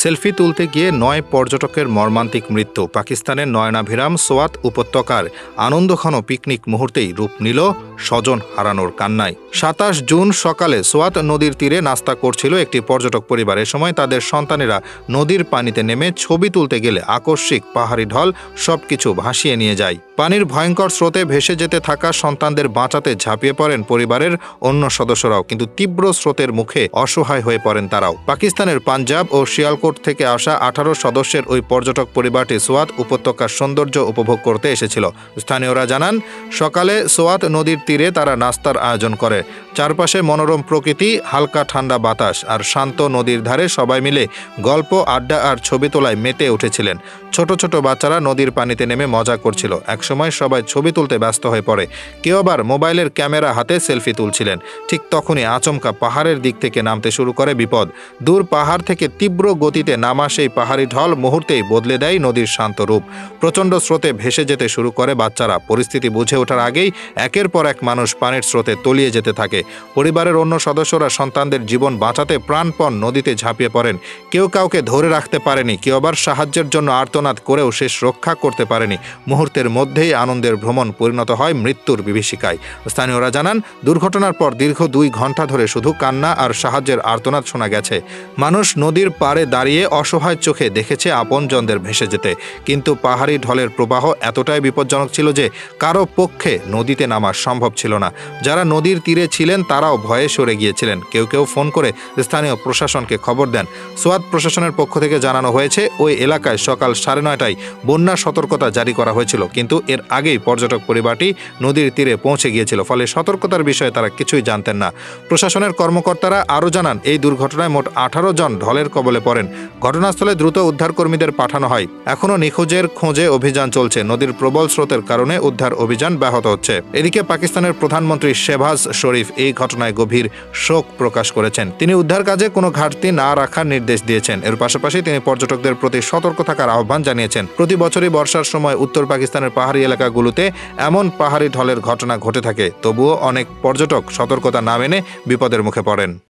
Selfie তুলতে গিয়ে ৯ পর্যটকের মর্মান্তিক মৃত্যু। পাকিস্তানের নয়নাভিরাম সোয়াত উপত্যকার আনন্দঘন পিকনিক মুহূর্তেই রূপ নিল স্বজন হারানোর কান্নায়। ২৭ জুন সকালে সোয়াত নদীর তীরে নাস্তা করছিল একটি পর্যটক পরিবার। এ সময় তাদের সন্তানেরা নদীর পানিতে নেমে ছবি তুলতে গেলে আকস্মিক পাহাড়ি ঢল সবকিছু ভাসিয়ে নিয়ে যায়। পানির ভয়ঙ্কর স্রোতে ভেসে যেতে থাকা সন্তানদের বাঁচাতে ঝাঁপিয়ে পড়েন পরিবারের অন্য সদস্যরাও, কিন্তু তীব্র স্রোতের মুখে অসহায় হয়ে পড়েন তারাও। পাকিস্তানের পাঞ্জাব ও শিয়ালকোট থেকে আসা ১৮ সদস্যের ওই পর্যটক পরিবারটি সোয়াত উপত্যকার সৌন্দর্য উপভোগ করতে এসেছিল। স্থানীয়রা জানান, সকালে সোয়াত নদীর তীরে তারা নাস্তার আয়োজন করে। চারপাশে মনোরম প্রকৃতি, হালকা ঠান্ডা বাতাস আর শান্ত নদীর ধারে সবাই মিলে গল্প, আড্ডা আর ছবি তোলায় মেতে উঠেছিলেন। ছোট ছোট বাচ্চারা নদীর পানিতে নেমে মজা করছিল। একসময় সবাই ছবি তুলতে ব্যস্ত হয়ে পড়ে, কেউ আবার মোবাইলের ক্যামেরা হাতে সেলফি তুলছিলেন। ঠিক তখনই আচমকা পাহাড়ের দিক থেকে নামতে শুরু করে বিপদ। দূর পাহাড় থেকে তীব্র গতিতে নামা সেই পাহাড়ি ঢল মুহূর্তেই বদলে দেয় নদীর শান্ত রূপ। প্রচণ্ড স্রোতে ভেসে যেতে শুরু করে বাচ্চারা। পরিস্থিতি বুঝে ওঠার আগেই একের পর এক মানুষ পানির স্রোতে তলিয়ে যেতে থাকে। পরিবারের অন্য সদস্যরা সন্তানদের জীবন বাঁচাতে প্রাণপণ নদীতে ঝাঁপিয়ে পড়েন। কেউ কাউকে ধরে রাখতে পারেনি, কেউ আবার সাহায্যের জন্য আর্তনাদ করেও শেষ রক্ষা করতে পারেনি। মুহূর্তের মধ্যেই আনন্দের ভ্রমণ পরিণত হয় মৃত্যুর বিভীষিকায়। স্থানীয়রা জানান, দুর্ঘটনার পর দীর্ঘ ২ ঘন্টা ধরে শুধু কান্না আর সাহায্যের আর্তনাদ শোনা গেছে। মানুষ নদীর পাড়ে দাঁড়িয়ে অসহায় চোখে দেখেছে আপনজনদের ভেসে যেতে, কিন্তু পাহাড়ি ঢলের প্রবাহ এতটাই বিপজ্জনক ছিল যে কারো পক্ষে নদীতে নামা সম্ভব ছিল না। যারা নদীর তীরে ছিলেন তারাও ভয়ে সরে গিয়েছিলেন। কেউ কেউ ফোন করে স্থানীয় প্রশাসনকে খবর দেন। সোয়াত প্রশাসনের পক্ষ থেকে জানানো হয়েছে, ওই এলাকায় সকাল ৯:৩০টায় বন্যা সতর্কতা জারি করা হয়েছিল, কিন্তু এর আগেই পর্যটক পরিবারটি নদীর তীরে পৌঁছে গিয়েছিল, ফলে সতর্কতার বিষয়ে তারা কিছুই জানতেন না। প্রশাসনের কর্মকর্তারা আরও জানান, এই দুর্ঘটনায় মোট ১৮ জন ঢলের কবলে পড়েন। ঘটনাস্থলে দ্রুত উদ্ধারকর্মীদের পাঠানো হয়। এখনও নিখোঁজের খোঁজে অভিযান চলছে। নদীর প্রবল স্রোতের কারণে উদ্ধার অভিযান ব্যাহত হচ্ছে। এদিকে পাকিস্তানের প্রধানমন্ত্রী শেহবাজ শরীফ এই ঘটনায় গভীর শোক প্রকাশ করেছেন। তিনি উদ্ধার কাজে কোনো ঘাটতি না রাখার নির্দেশ দিয়েছেন। এর পাশাপাশি তিনি পর্যটকদের প্রতি সতর্ক থাকার আহ্বান জানিয়েছেন। প্রতি বছরই বর্ষার সময় উত্তর পাকিস্তানের পাহাড়ি এলাকাগুলোতে এমন পাহাড়ি ঢলের ঘটনা ঘটে থাকে। তবুও অনেক পর্যটক সতর্কতা না মেনে বিপদের মুখে পড়েন।